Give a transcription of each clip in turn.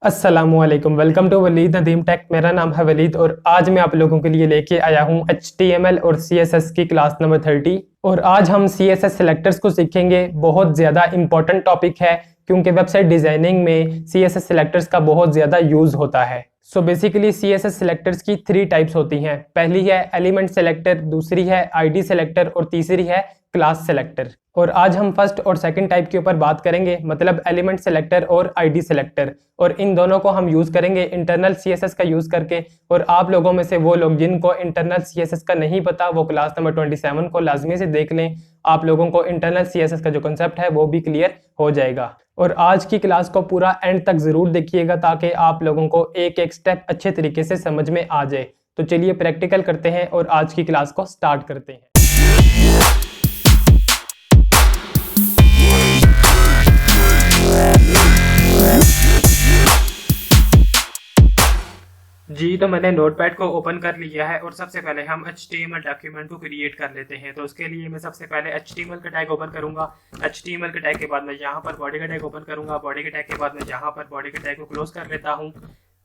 अस्सलामुअलैकुम, welcome to Waleed Nadeem tech. मेरा नाम है वलीद और आज मैं आप लोगों के लिए लेके आया हूँ HTML और CSS की क्लास नंबर 30। और आज हम CSS सिलेक्टर्स को सीखेंगे। बहुत ज़्यादा इंपॉर्टेंट टॉपिक है क्योंकि वेबसाइट डिज़ाइनिंग में CSS सिलेक्टर्स का बहुत ज़्यादा यूज़ होता है। सो बेसिकली CSS सिलेक्टर्स की 3 टाइप्स होती हैं। पहली है एलिमेंट सेलेक्टर, दूसरी है ID सेलेक्टर और तीसरी है क्लास सेलेक्टर। और आज हम फर्स्ट और सेकंड टाइप के ऊपर बात करेंगे, मतलब एलिमेंट सेलेक्टर और ID सेलेक्टर। और इन दोनों को हम यूज़ करेंगे इंटरनल CSS का यूज़ करके। और आप लोगों में से वो लोग जिनको इंटरनल CSS का नहीं पता, वो क्लास नंबर 27 को लाजमी से देख लें। आप लोगों को इंटरनल CSS का जो कंसेप्ट है वो भी क्लियर हो जाएगा। और आज की क्लास को पूरा एंड तक ज़रूर देखिएगा ताकि आप लोगों को एक एक स्टेप अच्छे तरीके से समझ में आ जाए। तो चलिए प्रैक्टिकल करते हैं और आज की क्लास को स्टार्ट करते हैं। जी, तो मैंने नोटपैड को ओपन कर लिया है और सबसे पहले हम HTML डॉक्यूमेंट को क्रिएट कर लेते हैं। तो उसके लिए मैं सबसे पहले HTML का टैग ओपन करूंगा। HTML के टैग के बाद मैं यहाँ पर बॉडी का टैग ओपन करूंगा। बॉडी के टैग के बाद मैं यहाँ पर बॉडी के टैग को क्लोज कर लेता हूँ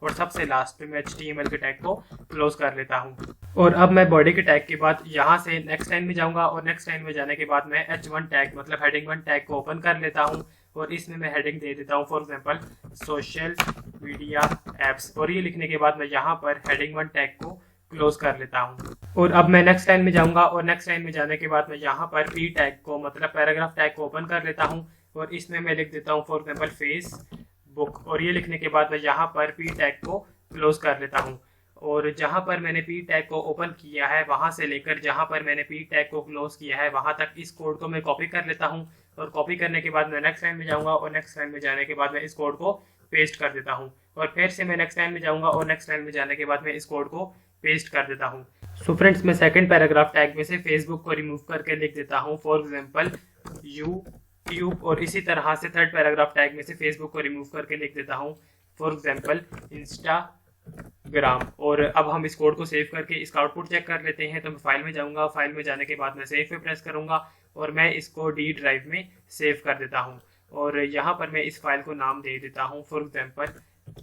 और सबसे लास्ट में मैं HTML के टैग को क्लोज कर लेता हूँ। और अब मैं बॉडी के टैग के बाद यहाँ से नेक्स्ट लाइन में जाऊँगा और नेक्स्ट लाइन में जाने के बाद मैं H1 टैग मतलब हेडिंग 1 टैग को ओपन कर लेता हूँ और इसमें मैं हेडिंग दे देता हूँ for example social media apps. और ये लिखने के बाद मैं यहाँ पर हेडिंग 1 टैग को क्लोज कर लेता हूँ। और अब मैं नेक्स्ट लाइन में जाऊँगा और नेक्स्ट लाइन में जाने के बाद मैं यहाँ पर पी टैग को मतलब पैराग्राफ टैग को ओपन कर लेता हूँ और इसमें मैं लिख देता हूँ फॉर एग्जांपल फेसबुक। और ये लिखने के बाद मैं यहाँ पर पी टैग को क्लोज कर लेता हूँ। और जहाँ पर मैंने पी टैग को ओपन किया है वहाँ से लेकर जहाँ पर मैंने पी टैग को क्लोज किया है वहाँ तक इस कोड को मैं कॉपी कर लेता हूँ। और कॉपी करने के बाद मैं नेक्स्ट लाइन में जाऊँगा और नेक्स्ट लाइन में जाने के बाद मैं इस कोड को पेस्ट कर देता हूँ। और फिर से मैं नेक्स्ट लाइन में जाऊँगा और नेक्स्ट लाइन में जाने के बाद मैं इस कोड को पेस्ट कर देता हूँ। सो फ्रेंड्स, मैं सेकंड पैराग्राफ टैग में से फेसबुक को रिमूव करके लिख देता हूँ फॉर एग्जांपल यूट्यूब। और इसी तरह से थर्ड पैराग्राफ टैग में से फेसबुक को रिमूव करके लिख देता हूँ फॉर एग्जांपल इंस्टाग्राम। और अब हम इस कोड को सेव करके इसका आउटपुट चेक कर लेते हैं। तो मैं फाइल में जाऊँगा, फाइल में जाने के बाद मैं सेव पे प्रेस करूँगा और मैं इसको डी ड्राइव में सेव कर देता हूँ। और यहाँ पर मैं इस फाइल को नाम दे देता हूँ फॉर एग्जांपल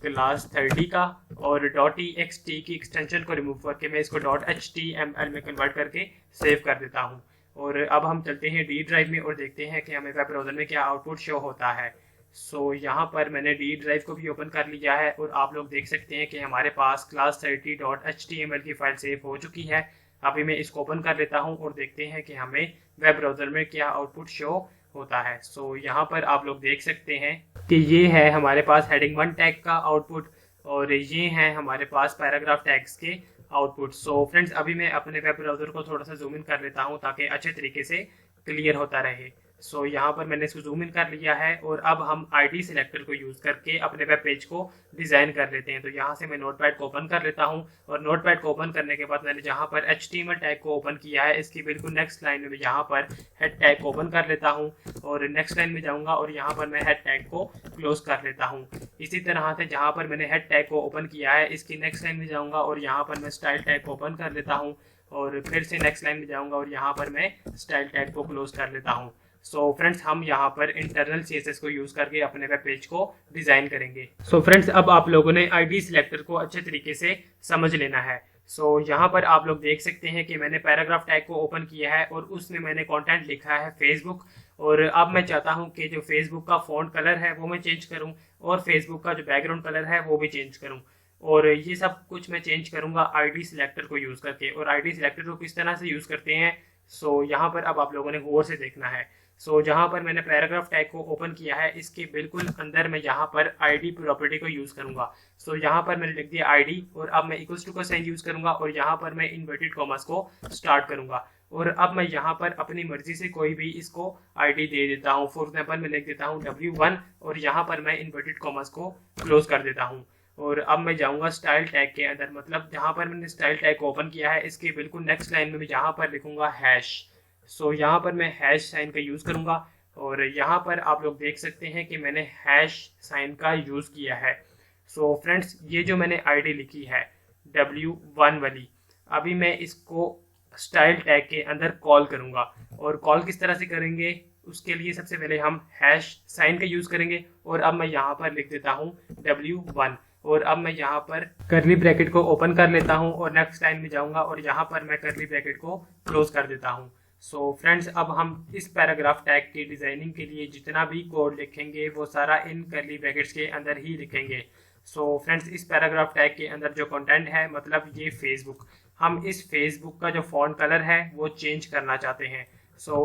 क्लास 30 का। और .txt की एक्सटेंशन को रिमूव करके मैं इसको .html में कन्वर्ट करके सेव कर देता हूँ। और अब हम चलते हैं डी ड्राइव में और देखते हैं कि हमें वेब ब्राउज़र में क्या आउटपुट शो होता है। सो यहाँ पर मैंने डी ड्राइव को भी ओपन कर लिया है और आप लोग देख सकते हैं कि हमारे पास क्लास 30.html की फाइल सेव हो चुकी है। अभी मैं इसको ओपन कर लेता हूँ और देखते हैं कि हमें वेब ब्राउज़र में क्या आउटपुट शो होता है। सो यहाँ पर आप लोग देख सकते हैं कि ये है हमारे पास हेडिंग 1 टैग का आउटपुट और ये है हमारे पास पैराग्राफ टैग्स के आउटपुट। सो फ्रेंड्स, अभी मैं अपने वेब ब्राउज़र को थोड़ा सा जूम इन कर लेता हूँ ताकि अच्छे तरीके से क्लियर होता रहे। सो यहाँ पर मैंने इसको जूम इन कर लिया है और अब हम ID सेलेक्टर को यूज़ करके अपने वेब पेज को डिज़ाइन कर लेते हैं। तो यहाँ से मैं नोटपैड को ओपन कर लेता हूँ और नोटपैड को ओपन करने के बाद मैंने जहाँ पर HTML टैग को ओपन किया है इसकी बिल्कुल नेक्स्ट लाइन में यहाँ पर हेड टैग को ओपन कर लेता हूँ और नेक्स्ट लाइन में जाऊँगा और यहाँ पर मैं हेड टैग को क्लोज कर लेता हूँ। इसी तरह से जहाँ पर मैंने हेड टैग को ओपन किया है इसकी नेक्स्ट लाइन में जाऊँगा और यहाँ पर मैं स्टाइल टैग को ओपन कर लेता हूँ और फिर से नेक्स्ट लाइन में जाऊँगा और यहाँ पर मैं स्टाइल टैग को क्लोज कर लेता हूँ। सो फ्रेंड्स, हम यहाँ पर इंटरनल CSS को यूज़ करके अपने वेब पेज को डिज़ाइन करेंगे। सो फ्रेंड्स, अब आप लोगों ने ID सिलेक्टर को अच्छे तरीके से समझ लेना है। सो यहाँ पर आप लोग देख सकते हैं कि मैंने पैराग्राफ टैग को ओपन किया है और उसमें मैंने कंटेंट लिखा है फेसबुक। और अब मैं चाहता हूँ कि जो फेसबुक का फॉन्ट कलर है वो मैं चेंज करूँ और फेसबुक का जो बैकग्राउंड कलर है वो भी चेंज करूँ। और ये सब कुछ मैं चेंज करूँगा ID सिलेक्टर को यूज़ करके। और ID सिलेक्टर को किस तरह से यूज़ करते हैं, सो यहाँ पर अब आप लोगों ने गौर से देखना है। सो जहाँ पर मैंने पैराग्राफ टैग को ओपन किया है इसके बिल्कुल अंदर मैं यहाँ पर ID प्रॉपर्टी को यूज़ करूँगा। सो यहाँ पर मैंने लिख दिया ID और अब मैं इक्वल्स टू का साइन यूज़ करूँगा और यहाँ पर मैं इन्वर्टेड कॉमर्स को स्टार्ट करूँगा। और अब मैं यहाँ पर अपनी मर्जी से कोई भी इसको ID दे देता हूँ। फॉर एग्जाम्पल मैं लिख देता हूँ W1 और यहाँ पर मैं इन्वर्टेड कॉमर्स को क्लोज कर देता हूँ। और अब मैं जाऊँगा स्टाइल टैग के अंदर, मतलब जहाँ पर मैंने स्टाइल टैग को ओपन किया है इसके बिल्कुल नेक्स्ट लाइन में मैं यहाँ पर लिखूँगा हैश। सो यहाँ पर मैं हैश साइन का यूज़ करूँगा और यहाँ पर आप लोग देख सकते हैं कि मैंने हैश साइन का यूज़ किया है। सो फ्रेंड्स, ये जो मैंने ID लिखी है W1 वाली, अभी मैं इसको स्टाइल टैग के अंदर कॉल करूँगा। और कॉल किस तरह से करेंगे, उसके लिए सबसे पहले हम हैश साइन का यूज़ करेंगे और अब मैं यहाँ पर लिख देता हूँ W1 और अब मैं यहाँ पर करली ब्रैकेट को ओपन कर लेता हूँ और नेक्स्ट लाइन में जाऊँगा और यहाँ पर मैं करली ब्रैकेट को क्लोज कर देता हूँ। सो फ्रेंड्स, अब हम इस पैराग्राफ टैग की डिज़ाइनिंग के लिए जितना भी कोड लिखेंगे वो सारा इन करली ब्रैकेट्स के अंदर ही लिखेंगे। सो फ्रेंड्स, इस पैराग्राफ टैग के अंदर जो कंटेंट है, मतलब ये फेसबुक, हम इस फेसबुक का जो फॉन्ट कलर है वो चेंज करना चाहते हैं।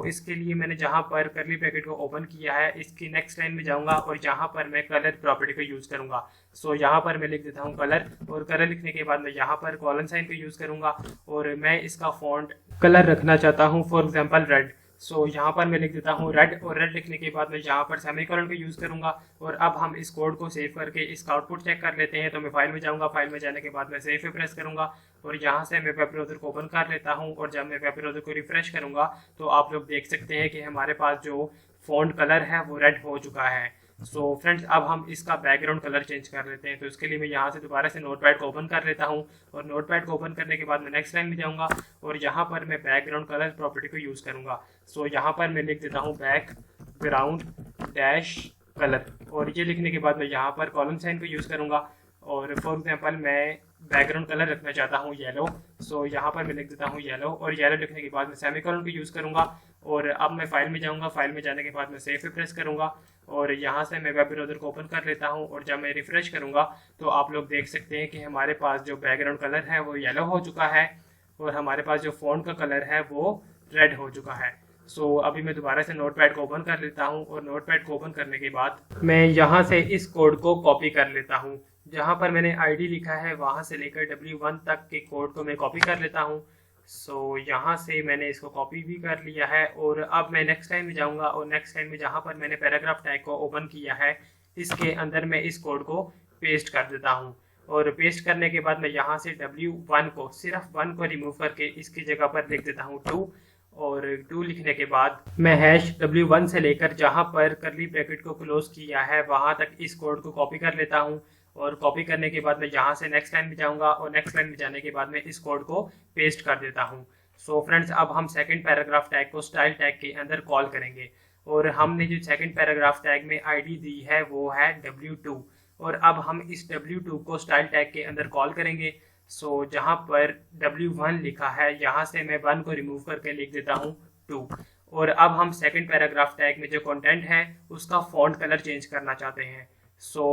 इसके लिए मैंने जहाँ पर करली ब्रैकेट को ओपन किया है, इसकी नेक्स्ट लाइन में जाऊँगा और यहाँ पर मैं कलर प्रॉपर्टी को यूज़ करूँगा। यहाँ पर मैं लिख देता हूँ कलर और कलर लिखने के बाद मैं यहाँ पर कॉलन साइन को यूज़ करूँगा और मैं इसका फॉन्ट कलर रखना चाहता हूँ, फॉर एग्जांपल रेड। यहाँ पर मैं लिख देता हूँ रेड और रेड लिखने के बाद मैं यहाँ पर सेमीकोलन का यूज़ करूँगा। और अब हम इस कोड को सेव करके इसका आउटपुट चेक कर लेते हैं। तो मैं फाइल में जाऊँगा, फाइल में जाने के बाद मैं सेव पे प्रेस करूँगा और यहाँ से मैं वेब ब्राउज़र को ओपन कर लेता हूँ और जब मैं वेब ब्राउज़र को रिफ्रेश करूँगा तो आप लोग देख सकते हैं कि हमारे पास जो फॉन्ट कलर है वो रेड हो चुका है। फ्रेंड्स, अब हम इसका बैकग्राउंड कलर चेंज कर लेते हैं। तो इसके लिए मैं यहाँ से दोबारा से नोटपैड को ओपन कर लेता हूँ और नोटपैड को ओपन करने के बाद मैं नेक्स्ट लाइन में जाऊँगा और यहाँ पर मैं बैकग्राउंड कलर प्रॉपर्टी को यूज़ करूँगा। यहाँ पर मैं लिख देता हूँ बैकग्राउंड डैश कलर और ये लिखने के बाद मैं यहाँ पर कॉलम साइन को यूज़ करूँगा और फॉर एग्जांपल मैं बैकग्राउंड कलर रखना चाहता हूँ येलो। यहाँ पर मैं लिख देता हूँ येलो और येलो लिखने के बाद मैं सेमीकोलन को यूज़ करूँगा और अब मैं फाइल में जाऊँगा, फाइल में जाने के बाद मैं सेव पे प्रेस करूँगा और यहाँ से मैं वेब ब्राउज़र को ओपन कर लेता हूँ और जब मैं रिफ्रेश करूँगा तो आप लोग देख सकते हैं कि हमारे पास जो बैकग्राउंड कलर है वो येलो हो चुका है और हमारे पास जो फ़ॉन्ट का कलर है वो रेड हो चुका है। अभी मैं दोबारा से नोटपैड को ओपन कर लेता हूँ और नोटपैड को ओपन करने के बाद मैं यहाँ से इस कोड को कॉपी कर लेता हूँ। जहाँ पर मैंने आईडी लिखा है वहाँ से लेकर W1 तक के कोड को मैं कॉपी कर लेता हूँ। यहाँ से मैंने इसको कॉपी भी कर लिया है और अब मैं नेक्स्ट लाइन में जाऊँगा और नेक्स्ट लाइन में जहाँ पर मैंने पैराग्राफ टैग को ओपन किया है इसके अंदर मैं इस कोड को पेस्ट कर देता हूँ और पेस्ट करने के बाद मैं यहाँ से W1 को सिर्फ 1 को रिमूव करके इसकी जगह पर लिख देता हूँ 2 और 2 लिखने के बाद मैं हैश W1 से लेकर जहाँ पर करली ब्रैकेट को क्लोज किया है वहाँ तक इस कोड को कॉपी कर लेता हूँ और कॉपी करने के बाद मैं यहाँ से नेक्स्ट लाइन में जाऊँगा और नेक्स्ट लाइन में जाने के बाद मैं इस कोड को पेस्ट कर देता हूँ। फ्रेंड्स, अब हम सेकंड पैराग्राफ टैग को स्टाइल टैग के अंदर कॉल करेंगे और हमने जो सेकंड पैराग्राफ टैग में आईडी दी है वो है W2 और अब हम इस W2 को स्टाइल टैग के अंदर कॉल करेंगे। जहाँ पर W1 लिखा है यहाँ से मैं 1 को रिमूव करके लिख देता हूँ 2 और अब हम सेकंड पैराग्राफ टैग में जो कंटेंट है उसका फॉन्ट कलर चेंज करना चाहते हैं।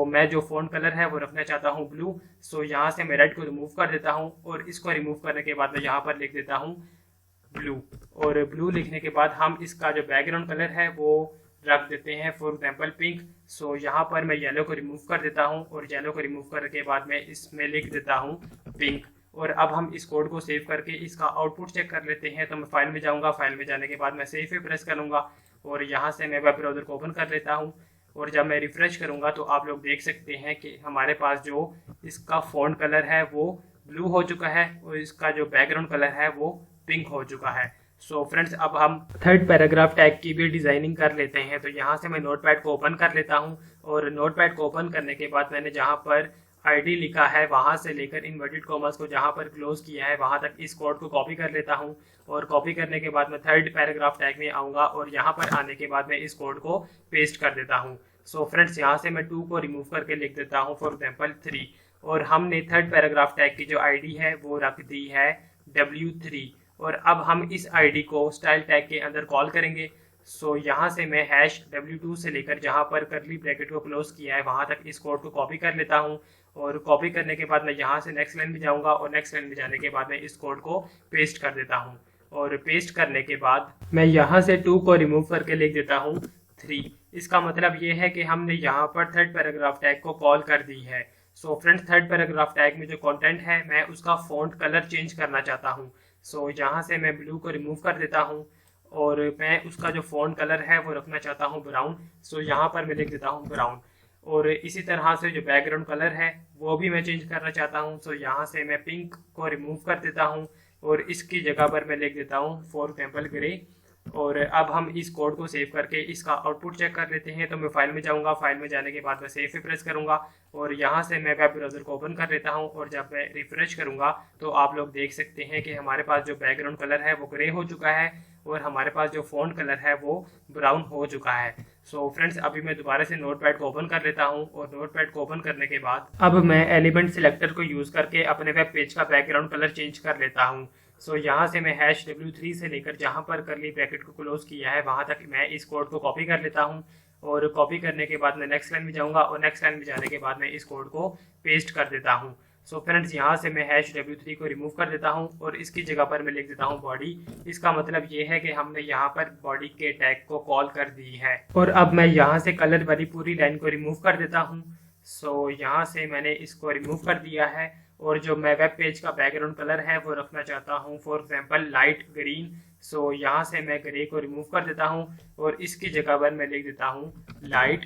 मैं जो फॉन्ट कलर है वो रखना चाहता हूँ ब्लू। यहाँ से मैं रेड को रिमूव कर देता हूँ और इसको रिमूव करने के बाद मैं यहाँ पर लिख देता हूँ ब्लू और ब्लू लिखने के बाद हम इसका जो बैकग्राउंड कलर है वो रख देते हैं, फॉर एग्जांपल पिंक। यहाँ पर मैं येलो को रिमूव कर देता हूँ और येलो को रिमूव करने के बाद मैं इसमें लिख देता हूँ पिंक और अब हम इस कोड को सेव करके इसका आउटपुट चेक कर लेते हैं। तो मैं फाइल में जाऊँगा, फाइल में जाने के बाद मैं सेव पे प्रेस करूँगा और यहाँ से मैं वेब ब्राउज़र को ओपन कर लेता हूँ और जब मैं रिफ्रेश करूँगा तो आप लोग देख सकते हैं कि हमारे पास जो इसका फॉन्ट कलर है वो ब्लू हो चुका है और इसका जो बैकग्राउंड कलर है वो पिंक हो चुका है। फ्रेंड्स, अब हम थर्ड पैराग्राफ टैग की भी डिज़ाइनिंग कर लेते हैं। तो यहाँ से मैं नोटपैड को ओपन कर लेता हूँ और नोटपैड को ओपन करने के बाद मैंने जहाँ पर आईडी लिखा है वहाँ से लेकर इन्वर्टेड कॉमर्स को जहाँ पर क्लोज किया है वहाँ तक इस कोड को कॉपी कर लेता हूँ और कॉपी करने के बाद मैं थर्ड पैराग्राफ टैग में आऊँगा और यहाँ पर आने के बाद मैं इस कोड को पेस्ट कर देता हूँ। फ्रेंड्स, यहाँ से मैं 2 को रिमूव करके लिख देता हूँ, फॉर एग्जांपल 3 और हमने थर्ड पैराग्राफ टैग की जो आईडी है वो रख दी है W3 और अब हम इस आईडी को स्टाइल टैग के अंदर कॉल करेंगे। यहाँ से मैं हैश W2 से लेकर जहाँ पर करली ब्रैकेट को क्लोज किया है वहाँ तक इस कोड को कॉपी कर लेता हूँ और कॉपी करने के बाद मैं यहाँ से नेक्स्ट लाइन में जाऊँगा और नेक्स्ट लाइन में जाने के बाद मैं इस कोड को पेस्ट कर देता हूँ और पेस्ट करने के बाद मैं यहाँ से 2 को रिमूव करके लिख देता हूँ 3। इसका मतलब ये है कि हमने यहाँ पर थर्ड पैराग्राफ टैग को कॉल कर दी है। फ्रेंड्स, थर्ड पैराग्राफ टैग में जो कंटेंट है मैं उसका फॉन्ट कलर चेंज करना चाहता हूँ। यहाँ से मैं ब्लू को रिमूव कर देता हूँ और मैं उसका जो फॉन्ट कलर है वो रखना चाहता हूँ ब्राउन। यहाँ पर मैं लिख देता हूँ ब्राउन और इसी तरह से जो बैकग्राउंड कलर है वो भी मैं चेंज करना चाहता हूँ। यहाँ से मैं पिंक को रिमूव कर देता हूँ और इसकी जगह पर मैं लिख देता हूँ, फॉर एग्जांपल ग्रे और अब हम इस कोड को सेव करके इसका आउटपुट चेक कर लेते हैं। तो मैं फाइल में जाऊंगा, फाइल में जाने के बाद मैं सेव पे प्रेस करूंगा और यहाँ से मैं वेब ब्राउज़र को ओपन कर लेता हूँ। और जब मैं रिफ्रेश करूंगा तो आप लोग देख सकते हैं कि हमारे पास जो बैकग्राउंड कलर है वो ग्रे हो चुका है और हमारे पास जो फ़ॉन्ट कलर है वो ब्राउन हो चुका है। सो फ्रेंड्स, अभी मैं दोबारा से नोटपैड को ओपन कर लेता हूँ और नोटपैड को ओपन करने के बाद अब मैं एलिमेंट सिलेक्टर को यूज़ करके अपने वेब पेज का बैकग्राउंड कलर चेंज कर लेता हूँ। सो यहाँ से मैं #W3 से लेकर जहाँ पर करली ब्रैकेट को क्लोज किया है वहाँ तक मैं इस कोड को कॉपी कर लेता हूँ। और कॉपी करने के बाद मैं नेक्स्ट लाइन में जाऊँगा और नेक्स्ट लाइन में जाने के बाद मैं इस कोड को पेस्ट कर देता हूँ। सो फ्रेंड्स, यहाँ से मैं #W3 को रिमूव कर देता हूँ और इसकी जगह पर मैं लिख देता हूँ बॉडी। इसका मतलब ये है कि हमने यहाँ पर बॉडी के टैग को कॉल कर दी है। और अब मैं यहाँ से कलर वाली पूरी लाइन को रिमूव कर देता हूँ। सो यहाँ से मैंने इसको रिमूव कर दिया है और जो मैं वेब पेज का बैकग्राउंड कलर है वो रखना चाहता हूँ फॉर एग्जांपल लाइट ग्रीन। सो यहाँ से मैं ग्रे को रिमूव कर देता हूँ और इसकी जगह पर मैं लिख देता हूँ लाइट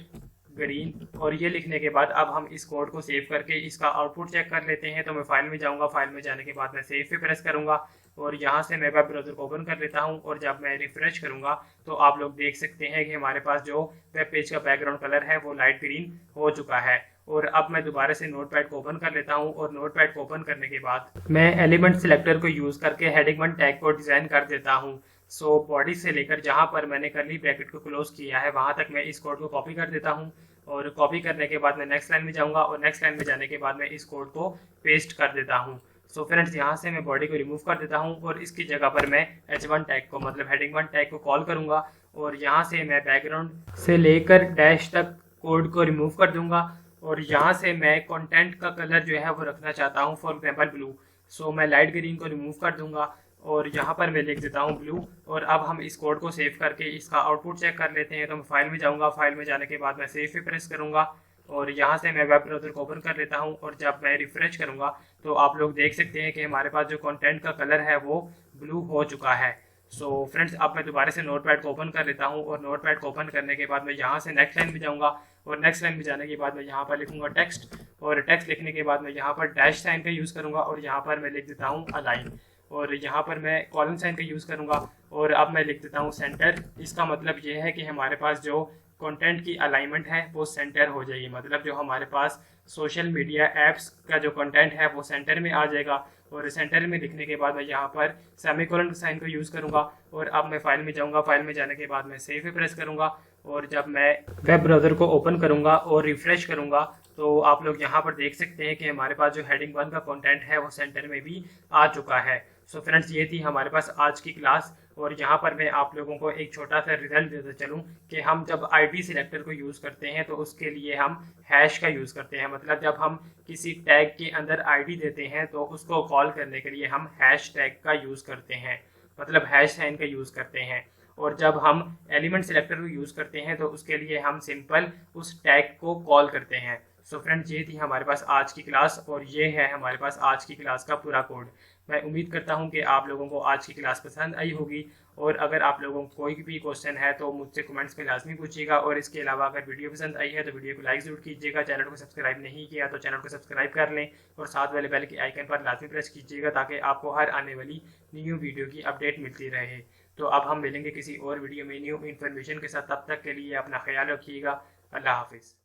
ग्रीन। और ये लिखने के बाद अब हम इस कोड को सेव करके इसका आउटपुट चेक कर लेते हैं। तो मैं फाइल में जाऊँगा, फाइल में जाने के बाद मैं सेव पे प्रेस करूँगा और यहाँ से मैं वेब ब्राउज़र को ओपन कर लेता हूँ। और जब मैं रिफ्रेश करूँगा तो आप लोग देख सकते हैं कि हमारे पास जो वेब पेज का बैकग्राउंड कलर है वो लाइट ग्रीन हो चुका है। और अब मैं दोबारा से नोटपैड को ओपन कर लेता हूं और नोटपैड को ओपन करने के बाद मैं एलिमेंट सिलेक्टर को यूज करके हेडिंग 1 टैग को डिजाइन कर देता हूं। सो बॉडी से लेकर जहां पर मैंने करली ब्रैकेट को क्लोज किया है वहां तक मैं इस कोड को कॉपी कर देता हूं। और कॉपी करने के बाद मैं नेक्स्ट लाइन में जाऊंगा और नेक्स्ट लाइन में जाने के बाद मैं इस कोड को पेस्ट कर देता हूँ। सो फ्रेंड्स, यहाँ से मैं बॉडी को रिमूव कर देता हूँ और इसकी जगह पर मैं H1 टैग को मतलब हेडिंग 1 टैग को कॉल करूंगा और यहाँ से मैं बैकग्राउंड से लेकर डैश तक कोड को रिमूव कर दूंगा। और यहाँ से मैं कंटेंट का कलर जो है वो रखना चाहता हूँ फॉर एग्जांपल ब्लू। सो मैं लाइट ग्रीन को रिमूव कर दूंगा और यहाँ पर मैं लिख देता हूँ ब्लू। और अब हम इस कोड को सेव करके इसका आउटपुट चेक कर लेते हैं। तो मैं फाइल में जाऊँगा, फाइल में जाने के बाद मैं सेव पे प्रेस करूँगा और यहाँ से मैं वेब ब्राउज़र को ओपन कर लेता हूँ। और जब मैं रिफ्रेश करूँगा तो आप लोग देख सकते हैं कि हमारे पास जो कंटेंट का कलर है वो ब्लू हो चुका है। सो फ्रेंड्स, अब मैं दोबारा से नोटपैड को ओपन कर लेता हूँ और नोटपैड को ओपन करने के बाद मैं यहाँ से नेक्स्ट लाइन में जाऊँगा और नेक्स्ट लाइन में जाने के बाद मैं यहाँ पर लिखूँगा टेक्स्ट। और टेक्स्ट लिखने के बाद मैं यहाँ पर डैश साइन का यूज़ करूँगा और यहाँ पर मैं लिख देता हूँ अलाइन। और यहाँ पर मैं कॉलम साइन का यूज़ करूँगा और अब मैं लिख देता हूँ सेंटर। इसका मतलब ये है कि हमारे पास जो कंटेंट की अलाइनमेंट है वो सेंटर हो जाएगी, मतलब जो हमारे पास सोशल मीडिया एप्स का जो कंटेंट है वो सेंटर में आ जाएगा। और सेंटर में लिखने के बाद मैं यहाँ पर सेमीकोलन साइन को यूज़ करूँगा और अब मैं फाइल में जाऊँगा, फाइल में जाने के बाद मैं सेव पे प्रेस करूँगा। और जब मैं वेब ब्राउज़र को ओपन करूँगा और रिफ्रेश करूँगा तो आप लोग यहाँ पर देख सकते हैं कि हमारे पास जो हेडिंग 1 का कंटेंट है वो सेंटर में भी आ चुका है। सो फ्रेंड्स, ये थी हमारे पास आज की क्लास। और यहाँ पर मैं आप लोगों को एक छोटा सा रिजल्ट देता चलूँ कि हम जब आईडी सिलेक्टर को यूज़ करते हैं तो उसके लिए हम हैश का यूज़ करते हैं। मतलब जब हम किसी टैग के अंदर आईडी देते हैं तो उसको कॉल करने के लिए हम हैश टैग का यूज़ करते हैं, मतलब हैश साइन का यूज़ करते हैं। और जब हम एलिमेंट सिलेक्टर को यूज़ करते हैं तो उसके लिए हम सिंपल उस टैग को कॉल करते हैं। सो फ्रेंड्स, ये थी हमारे पास आज की क्लास और ये है हमारे पास आज की क्लास का पूरा कोड। मैं उम्मीद करता हूँ कि आप लोगों को आज की क्लास पसंद आई होगी। और अगर आप लोगों को कोई भी क्वेश्चन है तो मुझसे कमेंट्स में लाजमी पूछिएगा। और इसके अलावा अगर वीडियो पसंद आई है तो वीडियो को लाइक ज़रूर कीजिएगा। चैनल को सब्सक्राइब नहीं किया तो चैनल को सब्सक्राइब कर लें और साथ वाले बेल के आइकन पर लाजमी प्रेस कीजिएगा ताकि आपको हर आने वाली न्यू वीडियो की अपडेट मिलती रहे। तो अब हम मिलेंगे किसी और वीडियो में न्यू इन्फॉर्मेशन के साथ। तब तक के लिए अपना ख्याल रखिएगा। अल्लाह हाफिज़।